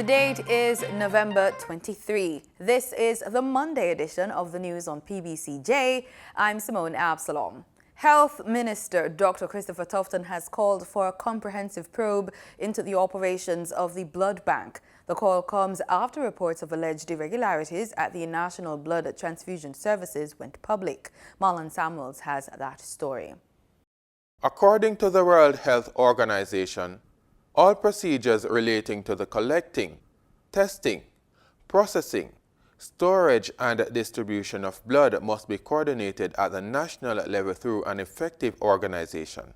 The date is November 23. This is the Monday edition of the news on PBCJ. I'm Simone Absalom. Health Minister Dr. Christopher Tufton has called for a comprehensive probe into the operations of the blood bank. The call comes after reports of alleged irregularities at the National Blood Transfusion Services went public. Marlon Samuels has that story. According to the World Health Organization, all procedures relating to the collecting, testing, processing, storage and distribution of blood must be coordinated at the national level through an effective organization.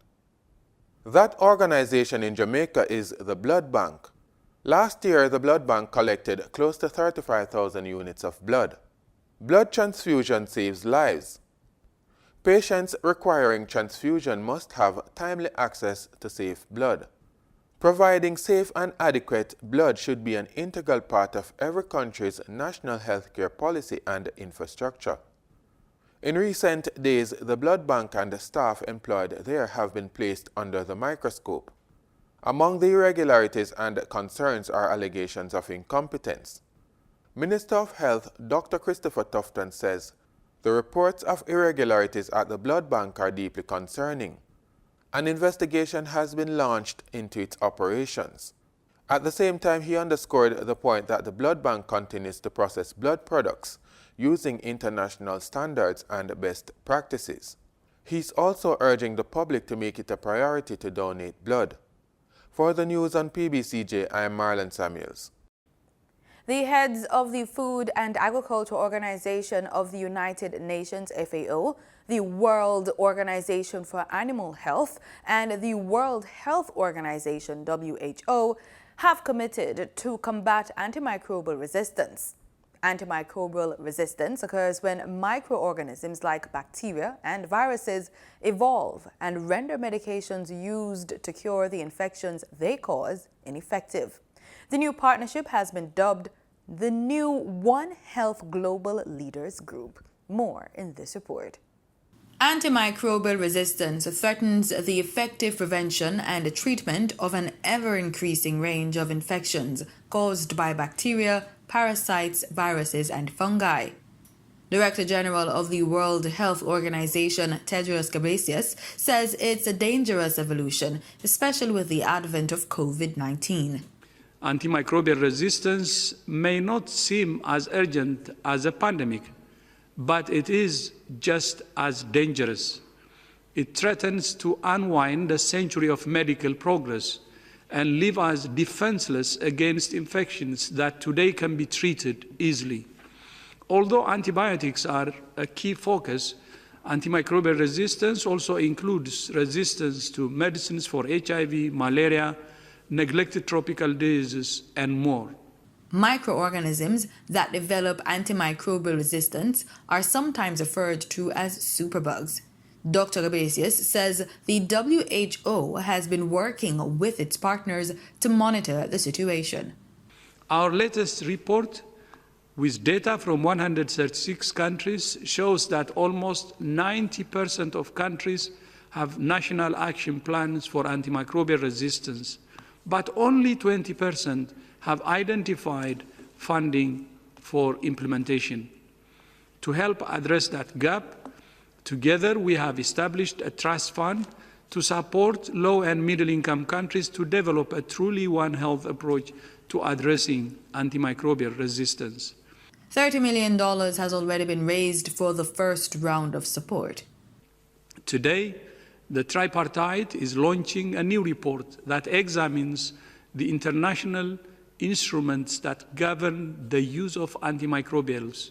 That organization in Jamaica is the Blood Bank. Last year, the Blood Bank collected close to 35,000 units of blood. Blood transfusion saves lives. Patients requiring transfusion must have timely access to safe blood. Providing safe and adequate blood should be an integral part of every country's national healthcare policy and infrastructure. In recent days, the blood bank and the staff employed there have been placed under the microscope. Among the irregularities and concerns are allegations of incompetence. Minister of Health Dr. Christopher Tufton says the reports of irregularities at the blood bank are deeply concerning. An investigation has been launched into its operations. At the same time, he underscored the point that the blood bank continues to process blood products using international standards and best practices. He's also urging the public to make it a priority to donate blood. For the news on PBCJ, I am Marlon Samuels. The heads of the Food and Agriculture Organization of the United Nations, FAO, the World Organization for Animal Health, and the World Health Organization, WHO, have committed to combat antimicrobial resistance. Antimicrobial resistance occurs when microorganisms like bacteria and viruses evolve and render medications used to cure the infections they cause ineffective. The new partnership has been dubbed the new One Health Global Leaders Group. More in this report. Antimicrobial resistance threatens the effective prevention and treatment of an ever-increasing range of infections caused by bacteria, parasites, viruses, and fungi. Director General of the World Health Organization, Tedros Ghebreyesus, says it's a dangerous evolution, especially with the advent of COVID-19. Antimicrobial resistance may not seem as urgent as a pandemic, but it is just as dangerous. It threatens to unwind a century of medical progress and leave us defenseless against infections that today can be treated easily. Although antibiotics are a key focus, antimicrobial resistance also includes resistance to medicines for HIV, malaria, neglected tropical diseases, and more. Microorganisms that develop antimicrobial resistance are sometimes referred to as superbugs. Dr. Ghebreyesus says the WHO has been working with its partners to monitor the situation. Our latest report, with data from 136 countries, shows that almost 90% of countries have national action plans for antimicrobial resistance, but only 20% have identified funding for implementation. To help address that gap, together we have established a trust fund to support low and middle-income countries to develop a truly One Health approach to addressing antimicrobial resistance. $30 million has already been raised for the first round of support. Today, the tripartite is launching a new report that examines the international instruments that govern the use of antimicrobials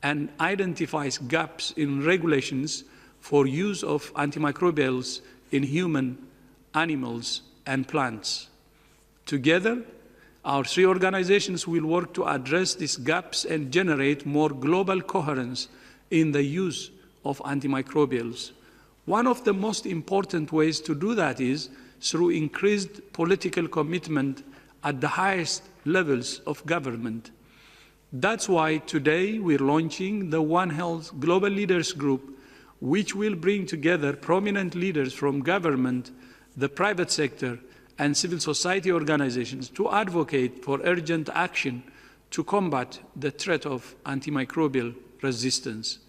and identifies gaps in regulations for use of antimicrobials in human, animals, and plants. Together, our three organizations will work to address these gaps and generate more global coherence in the use of antimicrobials. One of the most important ways to do that is through increased political commitment at the highest levels of government. That's why today we're launching the One Health Global Leaders Group, which will bring together prominent leaders from government, the private sector, and civil society organizations to advocate for urgent action to combat the threat of antimicrobial resistance.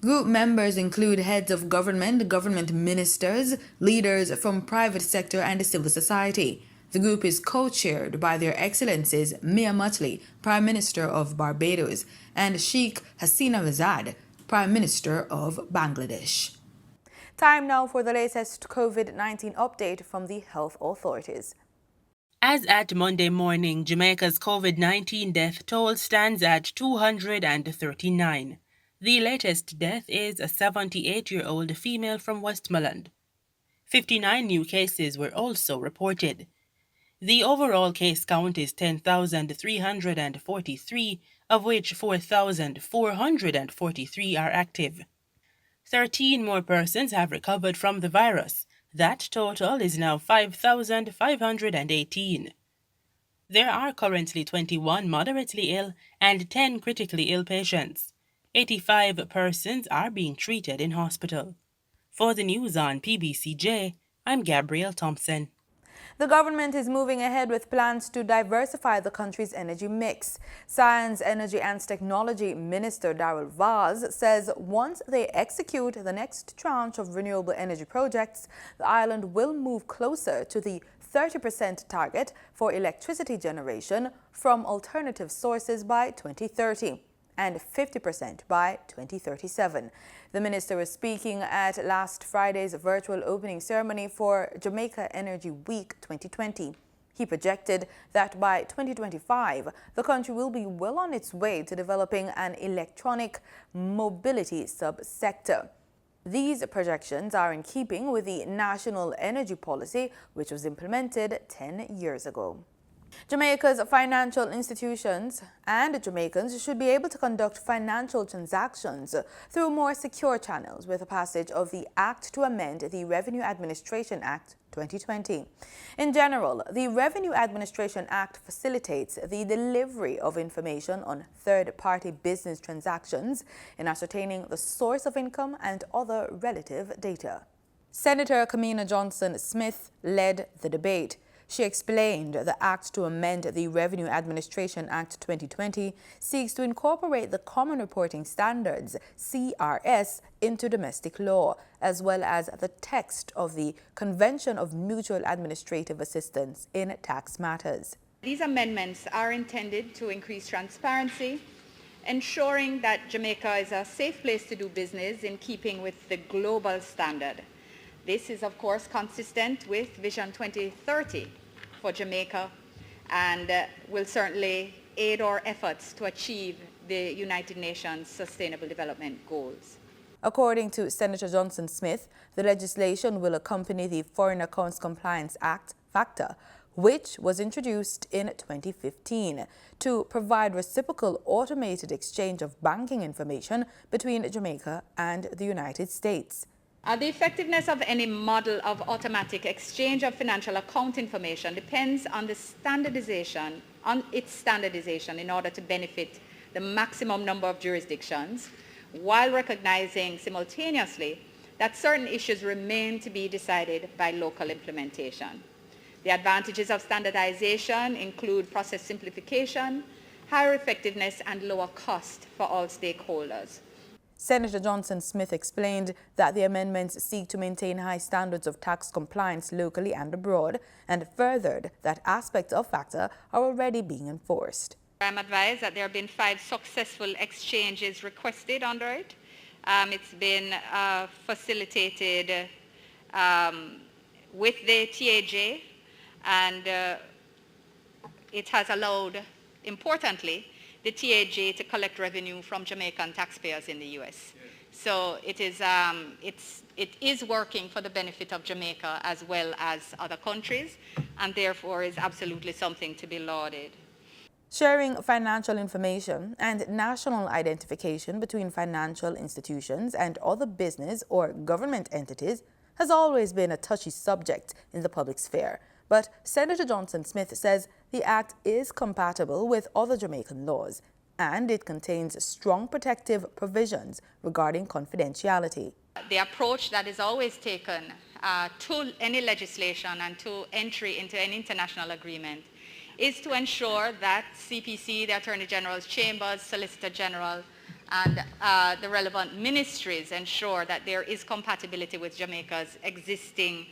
Group members include heads of government, government ministers, leaders from private sector and civil society. The group is co-chaired by Their Excellencies Mia Mottley, Prime Minister of Barbados, and Sheikh Hasina Razad, Prime Minister of Bangladesh. Time now for the latest COVID-19 update from the health authorities. As at Monday morning, Jamaica's COVID-19 death toll stands at 239. The latest death is a 78-year-old female from Westmoreland. 59 new cases were also reported. The overall case count is 10,343, of which 4,443 are active. 13 more persons have recovered from the virus. That total is now 5,518. There are currently 21 moderately ill and 10 critically ill patients. 85 persons are being treated in hospital. For the news on PBCJ, I'm Gabrielle Thompson. The government is moving ahead with plans to diversify the country's energy mix. Science, Energy and Technology Minister Darrell Vaz says once they execute the next tranche of renewable energy projects, the island will move closer to the 30% target for electricity generation from alternative sources by 2030 and 50% by 2037. The minister was speaking at last Friday's virtual opening ceremony for Jamaica Energy Week 2020. He projected that by 2025, the country will be well on its way to developing an electronic mobility subsector. These projections are in keeping with the national energy policy, which was implemented 10 years ago. Jamaica's financial institutions and Jamaicans should be able to conduct financial transactions through more secure channels with the passage of the Act to amend the Revenue Administration Act 2020. In general, the Revenue Administration Act facilitates the delivery of information on third-party business transactions in ascertaining the source of income and other relative data. Senator Kamina Johnson-Smith led the debate. She explained the Act to amend the Revenue Administration Act 2020 seeks to incorporate the Common Reporting Standards, CRS, into domestic law, as well as the text of the Convention of Mutual Administrative Assistance in Tax Matters. These amendments are intended to increase transparency, ensuring that Jamaica is a safe place to do business in keeping with the global standard. This is, of course, consistent with Vision 2030 for Jamaica and will certainly aid our efforts to achieve the United Nations Sustainable Development Goals. According to Senator Johnson-Smith, the legislation will accompany the Foreign Accounts Compliance Act, FACTA, which was introduced in 2015 to provide reciprocal automated exchange of banking information between Jamaica and the United States. The effectiveness of any model of automatic exchange of financial account information depends on its standardization in order to benefit the maximum number of jurisdictions, while recognizing simultaneously that certain issues remain to be decided by local implementation. The advantages of standardization include process simplification, higher effectiveness, and lower cost for all stakeholders. Senator Johnson-Smith explained that the amendments seek to maintain high standards of tax compliance locally and abroad, and furthered that aspects of FACTA are already being enforced. I'm advised that there have been 5 successful exchanges requested under it. It's been facilitated with the TAJ, and it has allowed, importantly, the TAJ to collect revenue from Jamaican taxpayers in the U.S. So it is working for the benefit of Jamaica as well as other countries, and therefore is absolutely something to be lauded. Sharing financial information and national identification between financial institutions and other business or government entities has always been a touchy subject in the public sphere. But Senator Johnson-Smith says the Act is compatible with other Jamaican laws, and it contains strong protective provisions regarding confidentiality. The approach that is always taken to any legislation and to entry into an international agreement is to ensure that CPC, the Attorney General's chambers, Solicitor General, and the relevant ministries ensure that there is compatibility with Jamaica's existing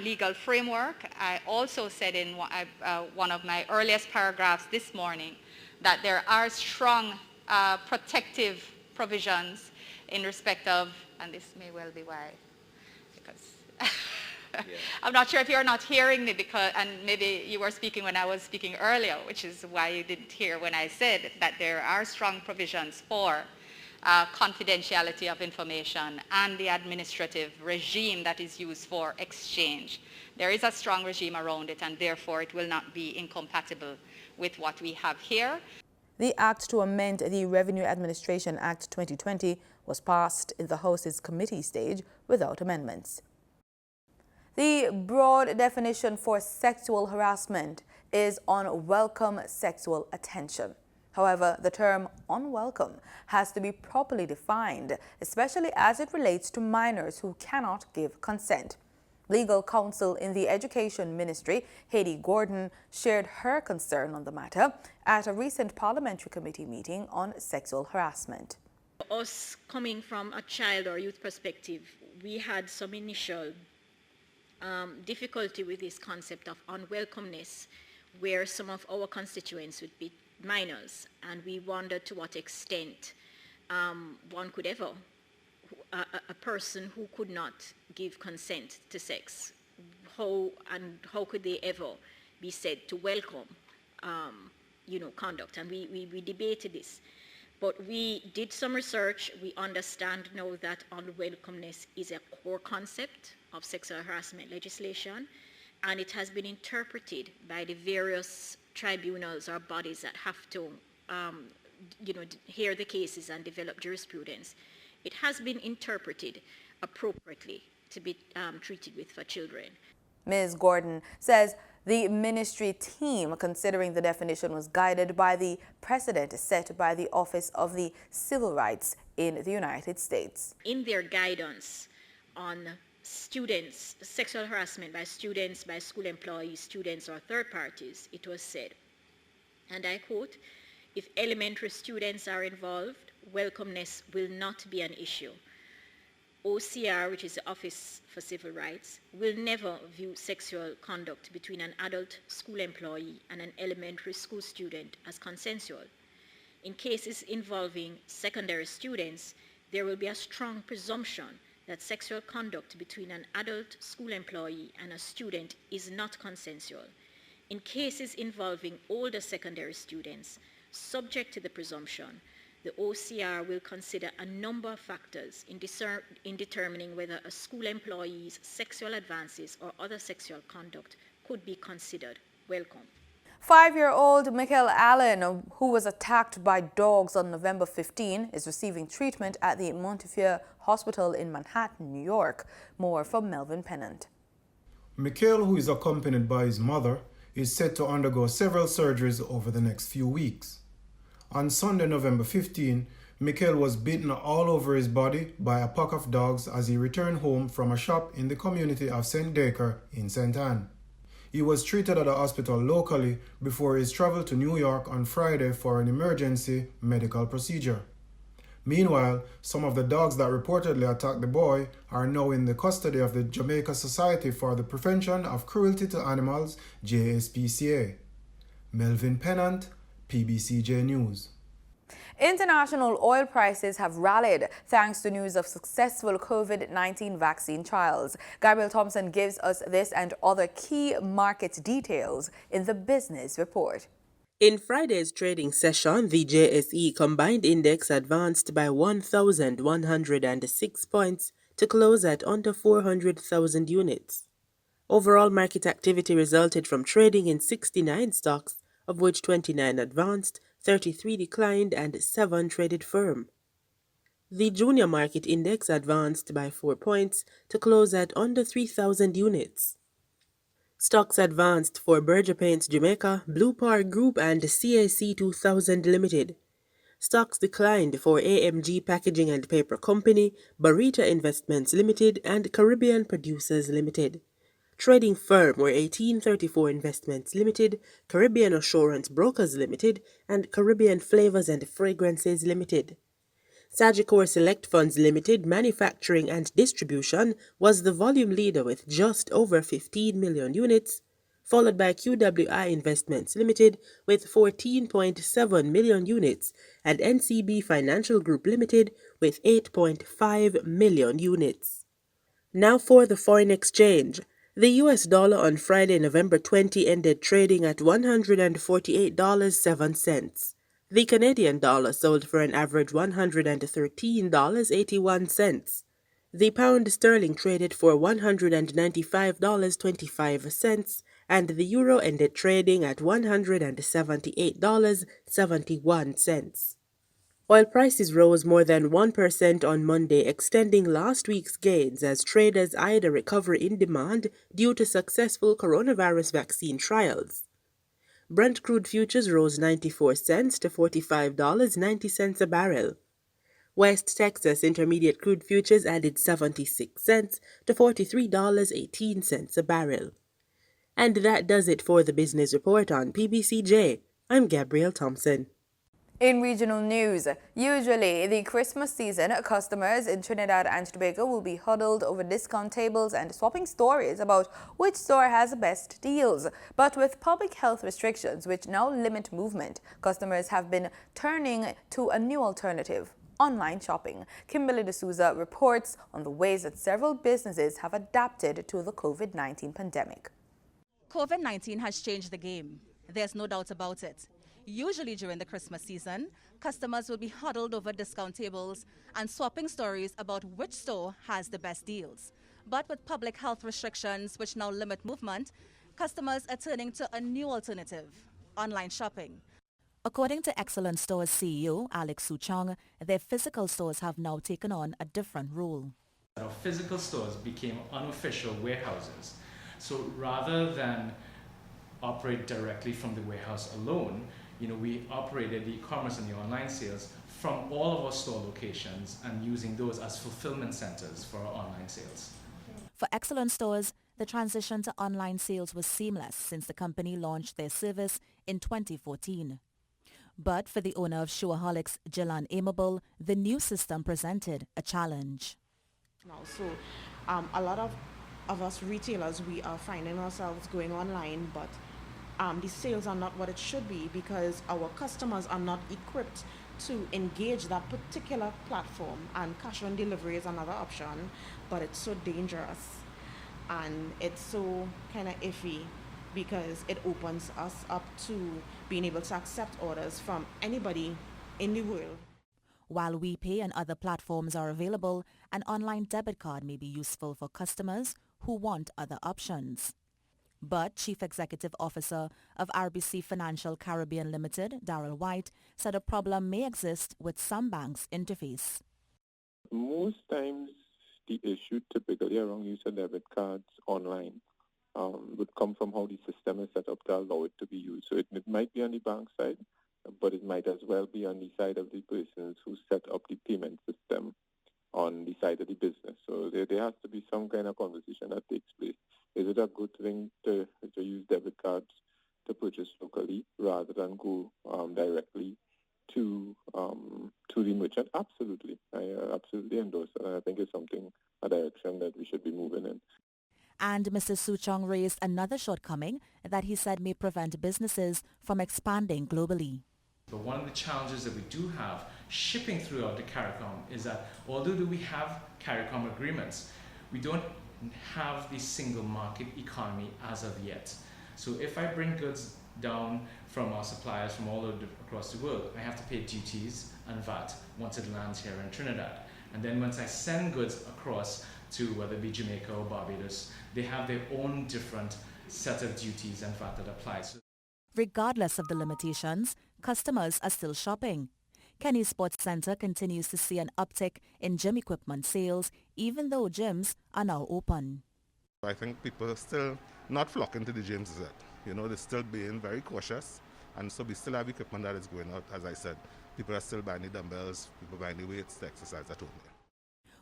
legal framework. I also said in one of my earliest paragraphs this morning that there are strong protective provisions in respect of, and this may well be why, because I'm not sure if you're not hearing me, because, and maybe you were speaking when I was speaking earlier, which is why you didn't hear when I said that there are strong provisions for confidentiality of information and the administrative regime that is used for exchange. There is a strong regime around it, and therefore it will not be incompatible with what we have here. The Act to amend the Revenue Administration Act 2020 was passed in the House's committee stage without amendments. The broad definition for sexual harassment is unwelcome sexual attention. However, the term unwelcome has to be properly defined, especially as it relates to minors who cannot give consent. Legal counsel in the Education Ministry, Haiti Gordon, shared her concern on the matter at a recent parliamentary committee meeting on sexual harassment. Us coming from a child or youth perspective, we had some initial difficulty with this concept of unwelcomeness, where some of our constituents would be minors, and we wondered to what extent one could ever, a person who could not give consent to sex, how could they ever be said to welcome conduct, and we debated this. But we did some research. We understand now that unwelcomeness is a core concept of sexual harassment legislation, and it has been interpreted by the various tribunals or bodies that have to hear the cases and develop jurisprudence. It has been interpreted appropriately to be treated with for children. Ms. Gordon says the ministry team considering the definition was guided by the precedent set by the Office of the Civil Rights in the United States. In their guidance on students, sexual harassment by students, by school employees, students, or third parties, it was said, and I quote, "If elementary students are involved, welcomeness will not be an issue. OCR, which is the Office for Civil Rights, will never view sexual conduct between an adult school employee and an elementary school student as consensual. In cases involving secondary students, there will be a strong presumption that sexual conduct between an adult school employee and a student is not consensual. In cases involving older secondary students, subject to the presumption, the OCR will consider a number of factors in determining whether a school employee's sexual advances or other sexual conduct could be considered welcome." 5-year-old Michael Allen, who was attacked by dogs on November 15, is receiving treatment at the Montefiore Hospital in Manhattan, New York. More from Melvin Pennant. Michael, who is accompanied by his mother, is set to undergo several surgeries over the next few weeks. On Sunday, November 15, Michael was bitten all over his body by a pack of dogs as he returned home from a shop in the community of St. Dacre in St. Anne. He was treated at a hospital locally before his travel to New York on Friday for an emergency medical procedure. Meanwhile, some of the dogs that reportedly attacked the boy are now in the custody of the Jamaica Society for the Prevention of Cruelty to Animals, JSPCA. Melvin Pennant, PBCJ News. International oil prices have rallied thanks to news of successful COVID-19 vaccine trials. Gabriel Thompson gives us this and other key market details in the business report. In Friday's trading session, the JSE combined index advanced by 1,106 points to close at under 400,000 units. Overall market activity resulted from trading in 69 stocks, of which 29 advanced, 33 declined, and 7 traded firm. The junior market index advanced by 4 points to close at under 3,000 units. Stocks advanced for Berger Paints Jamaica, Blue Park Group, and CAC 2000 Limited. Stocks declined for AMG Packaging and Paper Company, Barita Investments Limited, and Caribbean Producers Limited. Trading firm were 1834 Investments Limited, Caribbean Assurance Brokers Limited, and Caribbean Flavors and Fragrances Limited. Sagicor Select Funds Limited, Manufacturing and Distribution, was the volume leader with just over 15 million units, followed by QWI Investments Limited with 14.7 million units and NCB Financial Group Limited with 8.5 million units. Now for the foreign exchange. The US dollar on Friday, November 20 ended trading at $148.07. The Canadian dollar sold for an average $113.81. The pound sterling traded for $195.25, and the euro ended trading at $178.71. Oil prices rose more than 1% on Monday, extending last week's gains as traders eyed a recovery in demand due to successful coronavirus vaccine trials. Brent crude futures rose 94 cents to $45.90 a barrel. West Texas Intermediate crude futures added 76 cents to $43.18 a barrel. And that does it for the Business Report on PBCJ. I'm Gabrielle Thompson. In regional news, usually the Christmas season, customers in Trinidad and Tobago will be huddled over discount tables and swapping stories about which store has the best deals. But with public health restrictions, which now limit movement, customers have been turning to a new alternative: online shopping. Kimberly D'Souza reports on the ways that several businesses have adapted to the COVID-19 pandemic. COVID-19 has changed the game. There's no doubt about it. Usually during the Christmas season, customers will be huddled over discount tables and swapping stories about which store has the best deals. But with public health restrictions which now limit movement, customers are turning to a new alternative: online shopping. According to Excellent Stores CEO Alex Suchong, their physical stores have now taken on a different role. Our physical stores became unofficial warehouses. So rather than operate directly from the warehouse alone, we operated the e-commerce and the online sales from all of our store locations and using those as fulfillment centers for our online sales. For Excellent Stores, the transition to online sales was seamless since the company launched their service in 2014. But for the owner of Showaholics, Jilan Amable, the new system presented a challenge. So a lot of us retailers, we are finding ourselves going online, but the sales are not what it should be because our customers are not equipped to engage that particular platform, and cash on delivery is another option, but it's so dangerous and it's so kind of iffy because it opens us up to being able to accept orders from anybody in the world. While WePay and other platforms are available, an online debit card may be useful for customers who want other options. But Chief Executive Officer of RBC Financial Caribbean Limited, Darrell White, said a problem may exist with some banks' interface. Most times the issue typically around use of debit cards online would come from how the system is set up to allow it to be used. So it might be on the bank side, but it might as well be on the side of the persons who set up the payment system on the side of the business. So there has to be some kind of conversation that takes place. Is it a good thing to use debit cards to purchase locally rather than go directly to the merchant? Absolutely. I absolutely endorse it. And I think it's a direction that we should be moving in. And Mr. Suchong raised another shortcoming that he said may prevent businesses from expanding globally. But one of the challenges that we do have shipping throughout the CARICOM is that although we have CARICOM agreements, we don't have the single market economy as of yet. So if I bring goods down from our suppliers from all over across the world, I have to pay duties and VAT once it lands here in Trinidad. And then once I send goods across to whether it be Jamaica or Barbados, they have their own different set of duties and VAT that applies. Regardless of the limitations, customers are still shopping. Kenny Sports Centre continues to see an uptick in gym equipment sales, even though gyms are now open. I think people are still not flocking to the gyms yet. They're still being very cautious, and so we still have equipment that is going out, as I said. People are still buying the dumbbells, people buying the weights to exercise at home.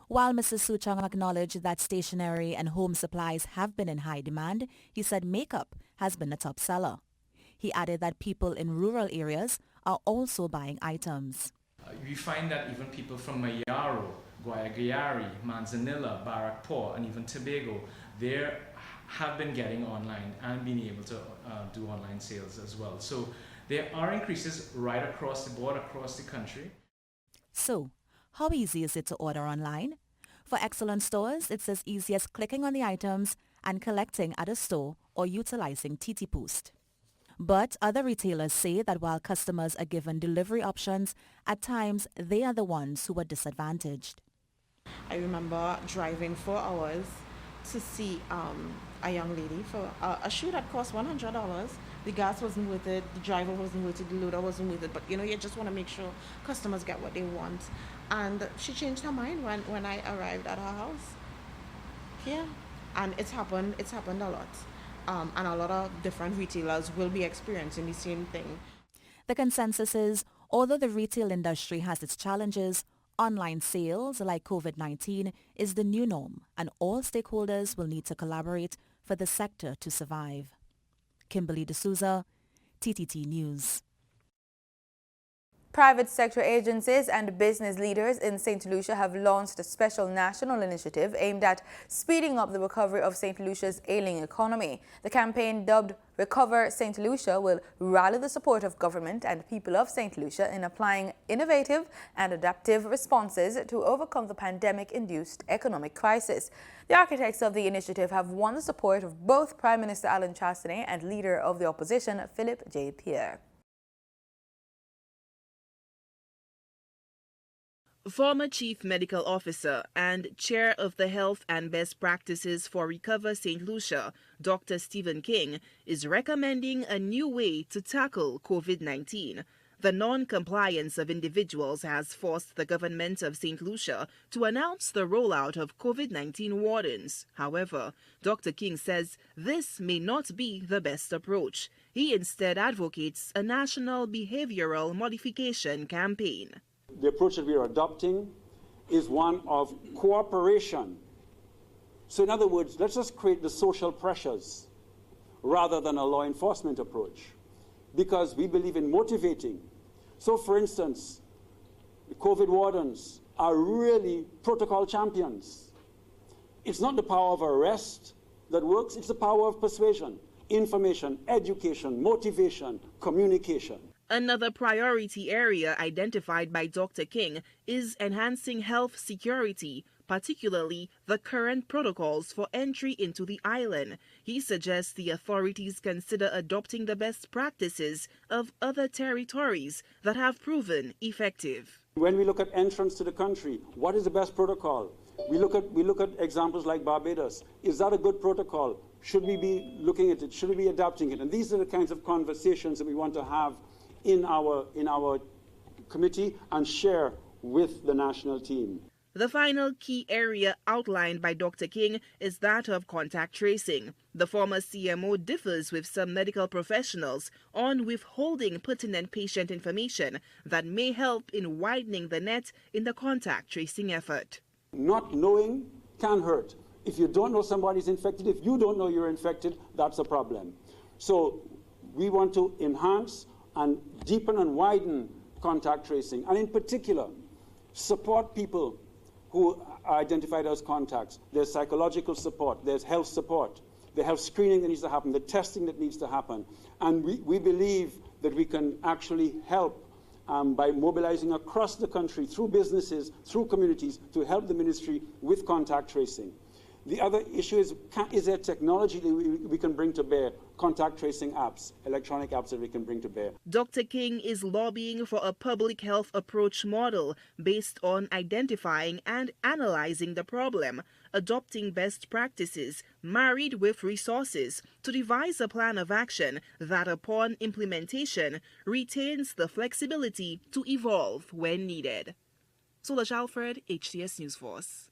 While Mr. Suchong acknowledged that stationery and home supplies have been in high demand, he said makeup has been a top seller. He added that people in rural areas are also buying items. We find that even people from Mayaro, Guayagayari, Manzanilla, Barrackpore, and even Tobago, they have been getting online and being able to do online sales as well. So there are increases right across the board, across the country. So, how easy is it to order online? For excellent stores, it's as easy as clicking on the items and collecting at a store or utilizing TT Post. But other retailers say that while customers are given delivery options, at times they are the ones who are disadvantaged. I remember driving 4 hours to see a young lady for a shoe that cost $100. The gas wasn't worth it, the driver wasn't worth it, the loader wasn't worth it, but you just want to make sure customers get what they want. And she changed her mind when I arrived at her house. Yeah, and it's happened a lot. And a lot of different retailers will be experiencing the same thing. The consensus is, although the retail industry has its challenges, online sales like COVID-19 is the new norm, and all stakeholders will need to collaborate for the sector to survive. Kimberly D'Souza, TTT News. Private sector agencies and business leaders in St. Lucia have launched a special national initiative aimed at speeding up the recovery of St. Lucia's ailing economy. The campaign, dubbed Recover St. Lucia, will rally the support of government and people of St. Lucia in applying innovative and adaptive responses to overcome the pandemic-induced economic crisis. The architects of the initiative have won the support of both Prime Minister Alan Chastanet and Leader of the Opposition, Philip J. Pierre. Former Chief Medical Officer and Chair of the Health and Best Practices for Recover St. Lucia, Dr. Stephen King, is recommending a new way to tackle COVID-19. The non-compliance of individuals has forced the government of St. Lucia to announce the rollout of COVID-19 wardens. However, Dr. King says this may not be the best approach. He instead advocates a national behavioral modification campaign. The approach that we are adopting is one of cooperation. So in other words, let's just create the social pressures rather than a law enforcement approach, because we believe in motivating. So for instance, the COVID wardens are really protocol champions. It's not the power of arrest that works, it's the power of persuasion, information, education, motivation, communication. Another priority area identified by Dr. King is enhancing health security, particularly the current protocols for entry into the island. He suggests the authorities consider adopting the best practices of other territories that have proven effective. When we look at entrance to the country, what is the best protocol? We look at examples like Barbados. Is that a good protocol? Should we be looking at it? Should we be adapting it? And these are the kinds of conversations that we want to have in our committee and share with the national team. The final key area outlined by Dr. King is that of contact tracing. The former CMO differs with some medical professionals on withholding pertinent patient information that may help in widening the net in the contact tracing effort. Not knowing can hurt. If you don't know somebody's infected, if you don't know you're infected, that's a problem. So we want to enhance and deepen and widen contact tracing, and in particular, support people who are identified as contacts. There's psychological support, there's health support, the health screening that needs to happen, the testing that needs to happen. And we believe that we can actually help by mobilizing across the country through businesses, through communities, to help the ministry with contact tracing. The other issue is there technology that we can bring to bear, contact tracing apps, electronic apps that we can bring to bear. Dr. King is lobbying for a public health approach model based on identifying and analyzing the problem, adopting best practices, married with resources, to devise a plan of action that, upon implementation, retains the flexibility to evolve when needed. Solange Alfred, HTS News Force.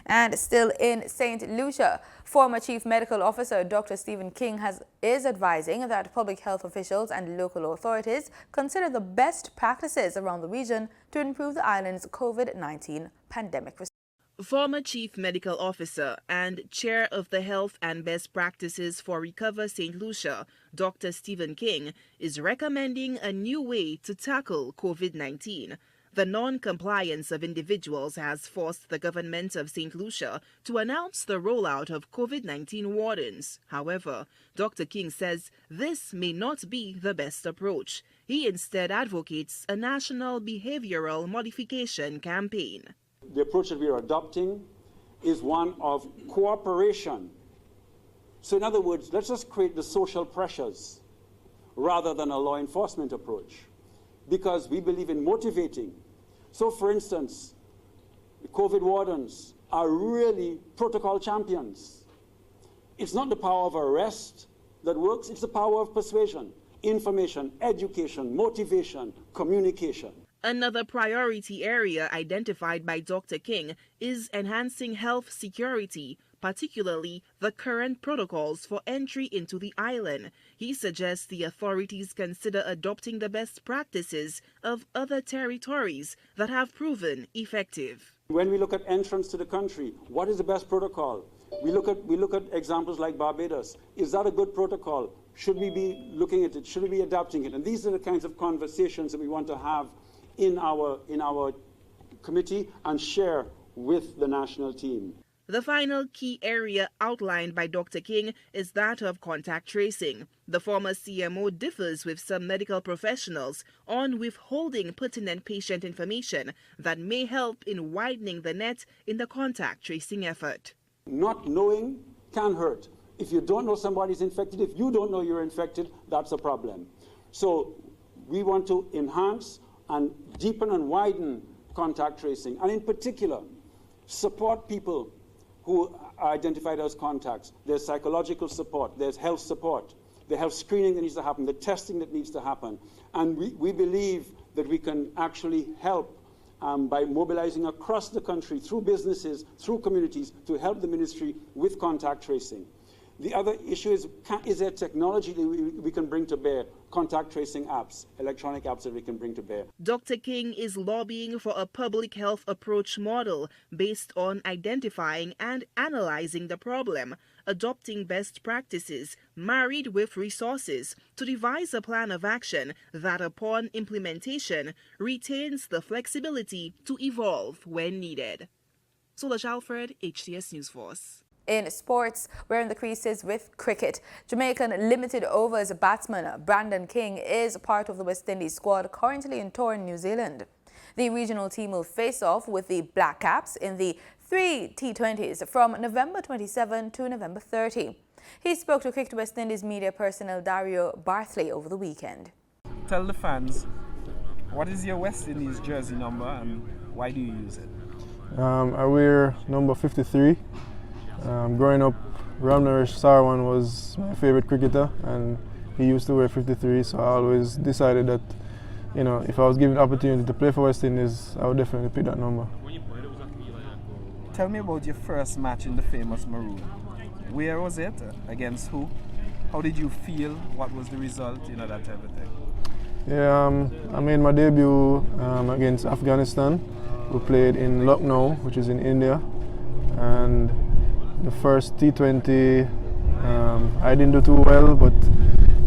And still in St. Lucia, former Chief Medical Officer Dr. Stephen King is advising that public health officials and local authorities consider the best practices around the region to improve the island's COVID-19 pandemic response. Former Chief Medical Officer and Chair of the Health and Best Practices for Recover St. Lucia, Dr. Stephen King, is recommending a new way to tackle COVID-19. The non-compliance of individuals has forced the government of St. Lucia to announce the rollout of COVID-19 wardens. However, Dr. King says this may not be the best approach. He instead advocates a national behavioral modification campaign. The approach that we are adopting is one of cooperation. So in other words, let's just create the social pressures rather than a law enforcement approach, because we believe in motivating. So for instance, the COVID wardens are really protocol champions. It's not the power of arrest that works, it's the power of persuasion, information, education, motivation, communication. Another priority area identified by Dr. King is enhancing health security, particularly the current protocols for entry into the island. He suggests the authorities consider adopting the best practices of other territories that have proven effective. When we look at entrance to the country, what is the best protocol? We look at examples like Barbados. Is that a good protocol? Should we be looking at it? Should we be adapting it? And these are the kinds of conversations that we want to have in our committee and share with the national team. The final key area outlined by Dr. King is that of contact tracing. The former CMO differs with some medical professionals on withholding pertinent patient information that may help in widening the net in the contact tracing effort. Not knowing can hurt. If you don't know somebody's infected, if you don't know you're infected, that's a problem. So we want to enhance and deepen and widen contact tracing, and in particular, support people who are identified as contacts. There's psychological support, there's health support, the health screening that needs to happen, the testing that needs to happen. And we believe that we can actually help by mobilizing across the country through businesses, through communities, to help the ministry with contact tracing. The other issue is there technology that we can bring to bear? Contact tracing apps, electronic apps that we can bring to bear. Dr. King is lobbying for a public health approach model based on identifying and analyzing the problem, adopting best practices, married with resources, to devise a plan of action that, upon implementation, retains the flexibility to evolve when needed. Solange Alfred, HTS News Force. In sports, we're in the creases with cricket. Jamaican limited overs batsman Brandon King is part of the West Indies squad currently in tour in New Zealand. The regional team will face off with the Black Caps in the 3 T20s from November 27 to November 30. He spoke to Cricket West Indies media personnel Dario Barthley over the weekend. Tell the fans, what is your West Indies jersey number and why do you use it? I wear number 53. Growing up, Ramnarish Sarwan was my favorite cricketer and he used to wear 53, so I always decided that, you know, if I was given the opportunity to play for West Indies, I would definitely pick that number. Tell me about your first match in the famous Maroon. Where was it? Against who? How did you feel? What was the result? You know, that type of thing. Yeah, I made my debut against Afghanistan. We played in Lucknow, which is in India, and the first T20, I didn't do too well, but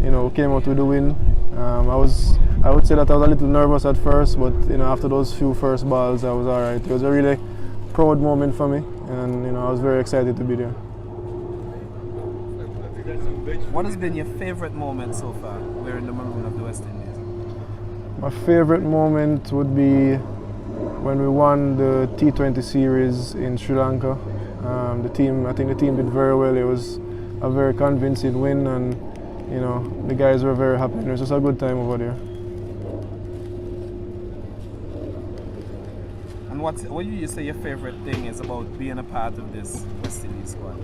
you know, came out with the win. I would say that I was a little nervous at first, but you know, after those few first balls, I was all right. It was a really proud moment for me, and you know, I was very excited to be there. What has been your favorite moment so far wearing the maroon of the West Indies? My favorite moment would be when we won the T20 series in Sri Lanka. I think the team did very well. It was a very convincing win, and you know, the guys were very happy. It was just a good time over there. And what do you say your favorite thing is about being a part of this West Indies squad?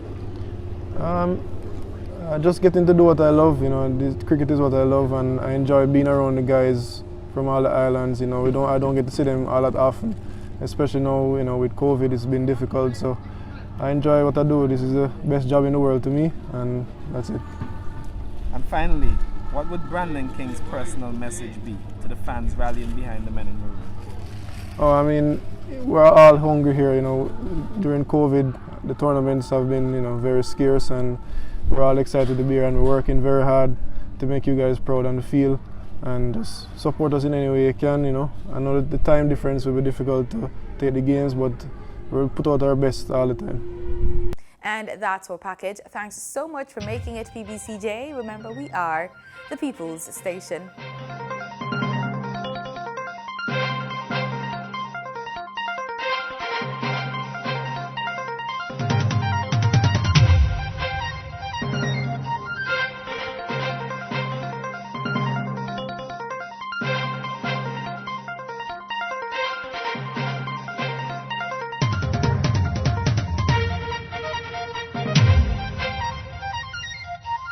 Just getting to do what I love. You know, cricket is what I love, and I enjoy being around the guys from all the islands. You know, I don't get to see them all that often, especially now. You know, with COVID, it's been difficult. So I enjoy what I do. This is the best job in the world to me, and that's it. And finally, what would Brandon King's personal message be to the fans rallying behind the men in maroon? Oh, I mean, we're all hungry here. You know, during COVID, the tournaments have been, you know, very scarce, and we're all excited to be here, and we're working very hard to make you guys proud on the field, and just support us in any way you can. You know, I know that the time difference will be difficult to take the games, but we'll put out our best all the time. And that's our package. Thanks so much for making it PBCJ. Remember, we are the People's Station.